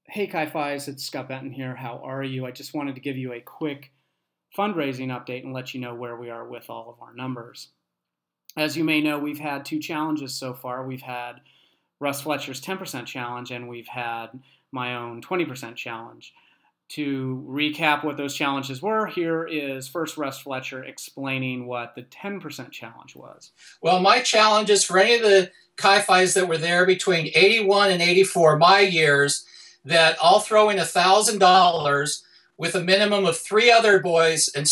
Hey Chi Phis, it's Scott Benton here. How are you? I just wanted to give you a quick fundraising update and let you know where we are with all of our numbers. As you may know, we've had two challenges so far. We've had Russ Fletcher's 10% challenge and we've had my own 20% challenge. To recap what those challenges were, here is first Russ Fletcher explaining what the 10% challenge was. Well, my challenges for any of the Chi Phis that were there between 81 and 84, my years, that all throw in $1,000 with a minimum of 3 other boys and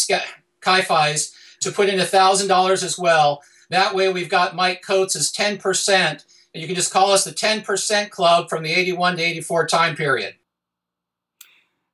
Chi Phis to put in $1,000 as well. That way we've got Mike Coates' 10%, and you can just call us the 10% Club from the 81 to 84 time period.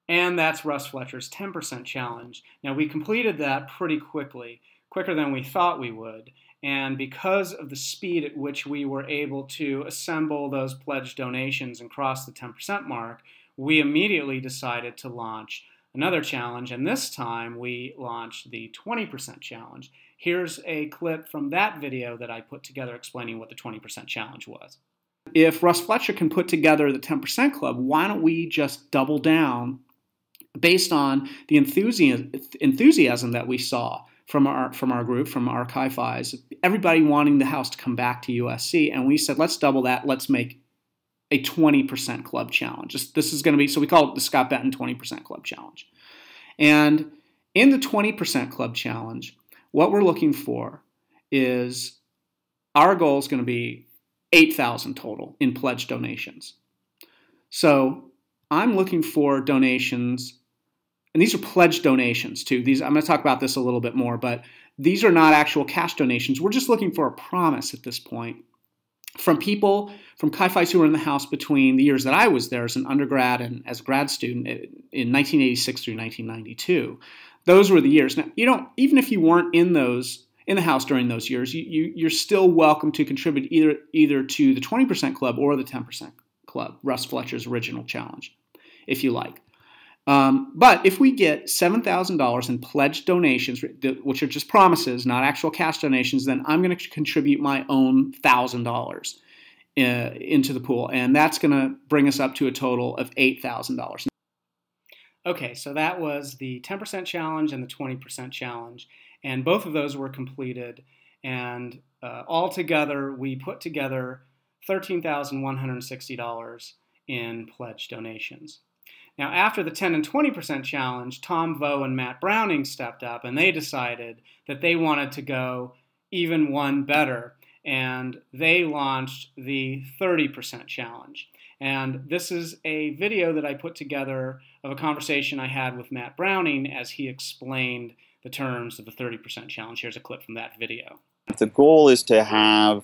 And that's Russ Fletcher's 10% challenge. Now, we completed that pretty quickly, quicker than we thought we would. And because of the speed at which we were able to assemble those pledged donations and cross the 10% mark, we immediately decided to launch another challenge. And this time we launched the 20% challenge. Here's a clip from that video that I put together explaining what the 20% challenge was. If Russ Fletcher can put together the 10% Club, why don't we just double down based on the enthusiasm that we saw from our group, from our Chi Phis, everybody wanting the house to come back to USC, and we said, let's double that. Let's make a 20% Club challenge. This is going to be, so we call it the Scott Benton 20% Club challenge. And in the 20% Club challenge, what we're looking for is our goal is going to be 8,000 total in pledged donations. So I'm looking for donations. And these are pledged donations too. I'm going to talk about this a little bit more, but these are not actual cash donations. We're just looking for a promise at this point from people, from Chi Phis who were in the house between the years that I was there as an undergrad and as a grad student in 1986 through 1992. Those were the years. Now, even if you weren't in the house during those years, you're still welcome to contribute either to the 20% Club or the 10% Club, Russ Fletcher's original challenge, if you like. But if we get $7,000 in pledged donations, which are just promises, not actual cash donations, then I'm going to contribute my own $1,000 into the pool. And that's going to bring us up to a total of $8,000. Okay, so that was the 10% challenge and the 20% challenge. And both of those were completed. And all together, we put together $13,160 in pledged donations. Now, after the 10 and 20% challenge, Tom Vo and Matt Browning stepped up, and they decided that they wanted to go even one better, and they launched the 30% challenge. And this is a video that I put together of a conversation I had with Matt Browning as he explained the terms of the 30% challenge. Here's a clip from that video. The goal is to have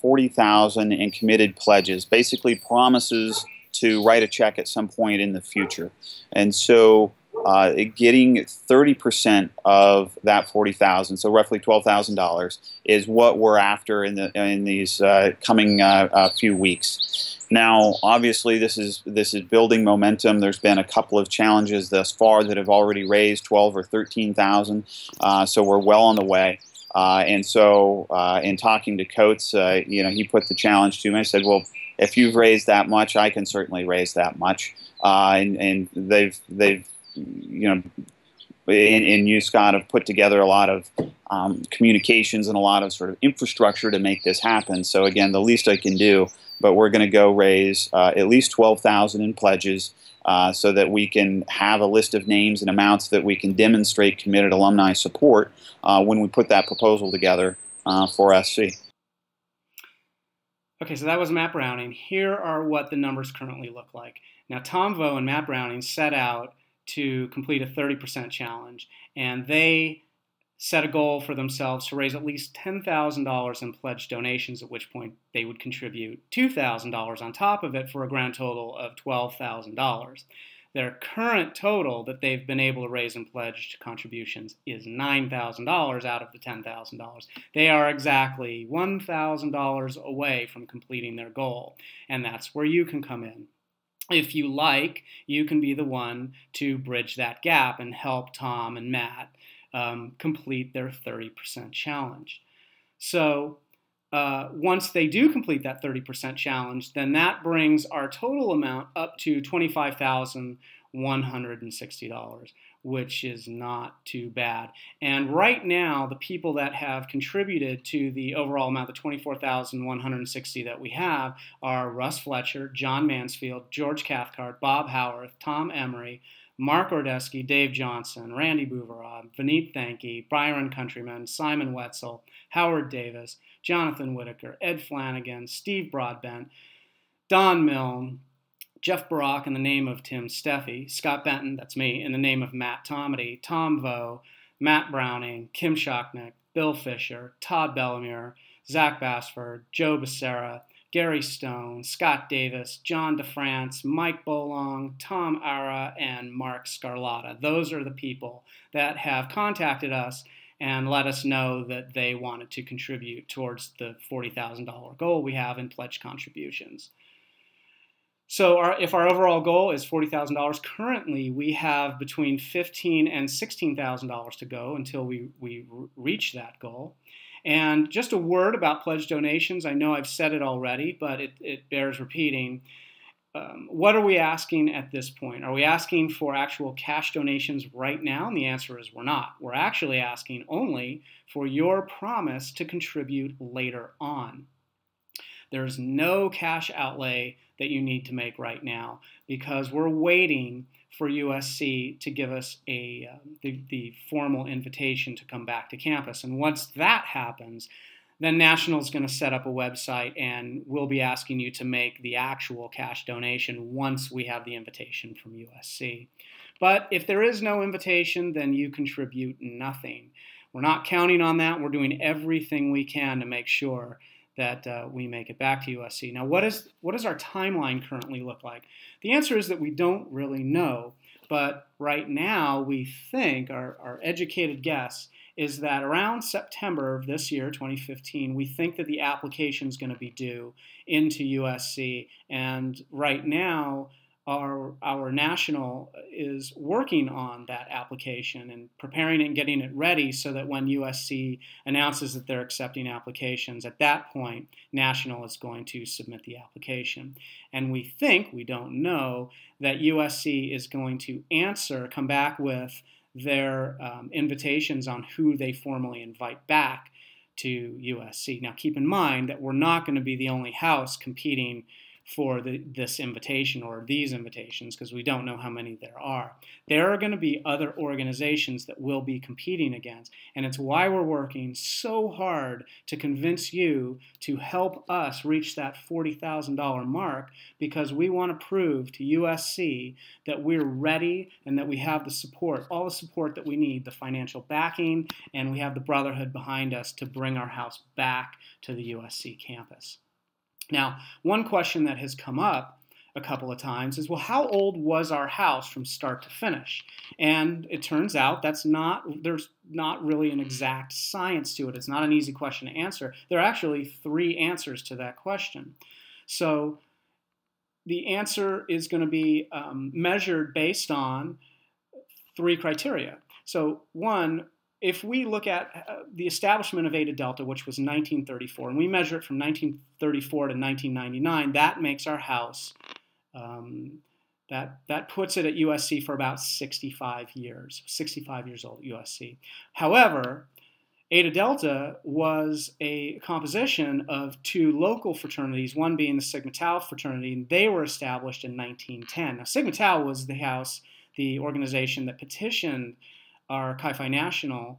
40,000 in committed pledges, basically promises to write a check at some point in the future. And so getting 30% of that 40,000, so roughly $12,000, is what we're after in these coming few weeks. Now, obviously, this is building momentum. There's been a couple of challenges thus far that have already raised 12 or 13,000, so we're well on the way. And so, in talking to Coates, he put the challenge to me. I said, well, if you've raised that much, I can certainly raise that much. And they've and you, Scott, have put together a lot of communications and a lot of sort of infrastructure to make this happen. So again, the least I can do, but we're going to go raise at least 12,000 in pledges so that we can have a list of names and amounts that we can demonstrate committed alumni support when we put that proposal together for SC. Okay, so that was Matt Browning. Here are what the numbers currently look like. Now, Tom Vo and Matt Browning set out to complete a 30% challenge, and they set a goal for themselves to raise at least $10,000 in pledged donations, at which point they would contribute $2,000 on top of it for a grand total of $12,000. Their current total that they've been able to raise in pledged contributions is $9,000 out of the $10,000. They are exactly $1,000 away from completing their goal, and that's where you can come in. If you like, you can be the one to bridge that gap and help Tom and Matt complete their 30% challenge. So once they do complete that 30% challenge, then that brings our total amount up to $25,160, which is not too bad. And right now, the people that have contributed to the overall amount, the $24,160 that we have, are Russ Fletcher, John Mansfield, George Cathcart, Bob Howarth, Tom Emery, Mark Ordesky, Dave Johnson, Randy Bouvarad, Vineet Thankey, Byron Countryman, Simon Wetzel, Howard Davis, Jonathan Whitaker, Ed Flanagan, Steve Broadbent, Don Milne, Jeff Barak in the name of Tim Steffi, Scott Benton, that's me, in the name of Matt Tomedy, Tom Vo, Matt Browning, Kim Shocknick, Bill Fisher, Todd Bellemere, Zach Bassford, Joe Becerra, Gary Stone, Scott Davis, John DeFrance, Mike Bolong, Tom Ara, and Mark Scarlatta. Those are the people that have contacted us and let us know that they wanted to contribute towards the $40,000 goal we have in pledge contributions. So if our overall goal is $40,000, currently we have between $15,000 and $16,000 to go until we reach that goal. And just a word about pledge donations. I know I've said it already, but it bears repeating. What are we asking at this point? Are we asking for actual cash donations right now? And the answer is we're not. We're actually asking only for your promise to contribute later on. There's no cash outlay that you need to make right now because we're waiting for USC to give us the formal invitation to come back to campus. And once that happens, then National is going to set up a website and we'll be asking you to make the actual cash donation once we have the invitation from USC. But if there is no invitation, then you contribute nothing. We're not counting on that. We're doing everything we can to make sure that we make it back to USC. Now, what does our timeline currently look like? The answer is that we don't really know, but right now we think, our educated guess is that around September of this year, 2015, we think that the application is going to be due into USC, and right now our national is working on that application and preparing it and getting it ready so that when USC announces that they're accepting applications, at that point, national is going to submit the application. And we think, we don't know, that USC is going to come back with their invitations on who they formally invite back to USC. Now, keep in mind that we're not going to be the only house competing for this invitation or these invitations because we don't know how many there are. There are going to be other organizations that we'll be competing against, and it's why we're working so hard to convince you to help us reach that $40,000 mark, because we want to prove to USC that we're ready and that we have the support, all the support that we need, the financial backing, and we have the brotherhood behind us to bring our house back to the USC campus. Now, one question that has come up a couple of times is, well, how old was our house from start to finish? And it turns out there's not really an exact science to it. It's not an easy question to answer. There are actually 3 answers to that question. So the answer is going to be measured based on 3 criteria. So one, if we look at the establishment of Eta Delta, which was 1934, and we measure it from 1934 to 1999, that makes our house, that puts it at USC for about 65 years old at USC. However, Eta Delta was a composition of 2 local fraternities, one being the Sigma Tau fraternity, and they were established in 1910. Now, Sigma Tau was the organization that petitioned our Chi Phi National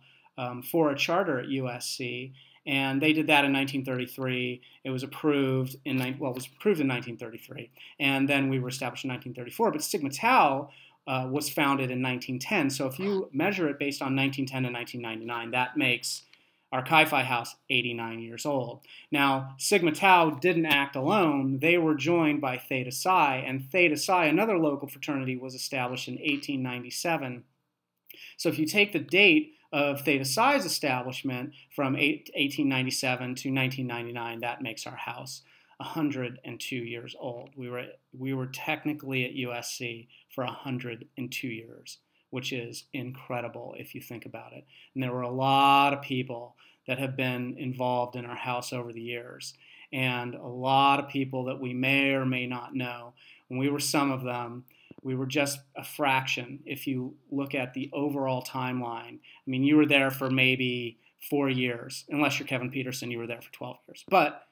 for a charter at USC, and they did that in 1933. It was approved in 1933, and then we were established in 1934. But Sigma Tau was founded in 1910. So if you measure it based on 1910 to 1999, that makes our Chi Phi house 89 years old. Now, Sigma Tau didn't act alone. They were joined by Theta Psi, and Theta Psi, another local fraternity, was established in 1897. So if you take the date of Theta Psi's establishment from 1897 to 1999, that makes our house 102 years old. We were technically at USC for 102 years, which is incredible if you think about it. And there were a lot of people that have been involved in our house over the years, and a lot of people that we may or may not know. When we were some of them, we were just a fraction if you look at the overall timeline. I mean, you were there for maybe 4 years, unless you're Kevin Peterson, you were there for 12 years. But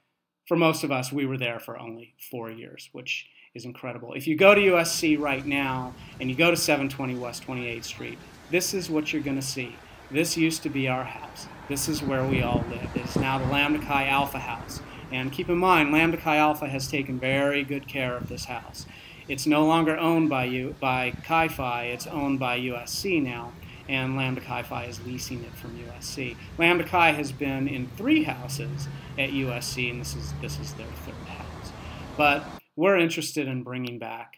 for most of us, we were there for only 4 years, which is incredible. If you go to USC right now and you go to 720 West 28th Street, this is what you're going to see. This used to be our house. This is where we all lived. It is now the Lambda Chi Alpha house. And keep in mind, Lambda Chi Alpha has taken very good care of this house. It's no longer owned by Chi Phi. It's owned by USC now, and Lambda Chi Phi is leasing it from USC. Lambda Chi has been in 3 houses at USC, and this is their 3rd house. But we're interested in bringing back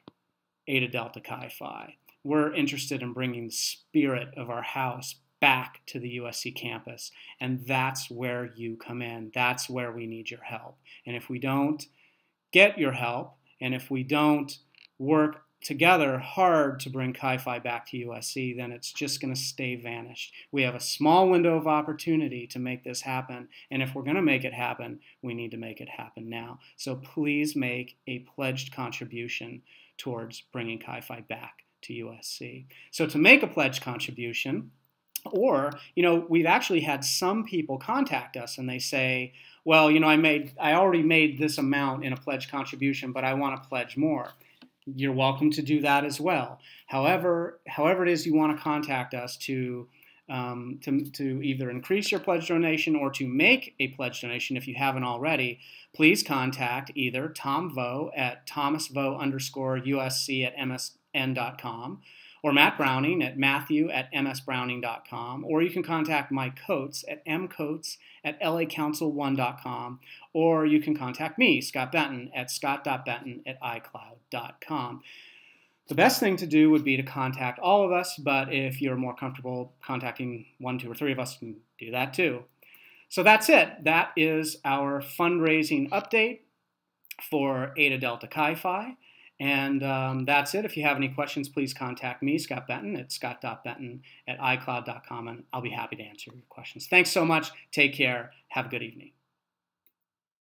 Eta Delta Chi Phi. We're interested in bringing the spirit of our house back to the USC campus, and that's where you come in. That's where we need your help. And if we don't get your help, and if we don't work together hard to bring Chi Phi back to USC, then it's just going to stay vanished. We have a small window of opportunity to make this happen, and if we're going to make it happen, we need to make it happen now. So please make a pledged contribution towards bringing Chi Phi back to USC. So to make a pledged contribution, or, we've actually had some people contact us and they say, well, I already made this amount in a pledged contribution, but I want to pledge more. You're welcome to do that as well. However it is you want to contact us to either increase your pledge donation or to make a pledge donation if you haven't already, please contact either Tom Vo at thomasvo_USC@msn.com or Matt Browning at matthew@msbrowning.com, or you can contact Mike Coates at mcoates@lacouncil1.com, or you can contact me, Scott Benton, at scott.benton@icloud.com. The best thing to do would be to contact all of us, but if you're more comfortable contacting 1, 2, or 3 of us, you can do that too. So that's it. That is our fundraising update for Eta Delta Chi Phi. And that's it. If you have any questions, please contact me, Scott Benton, at scott.benton@icloud.com, and I'll be happy to answer your questions. Thanks so much. Take care. Have a good evening.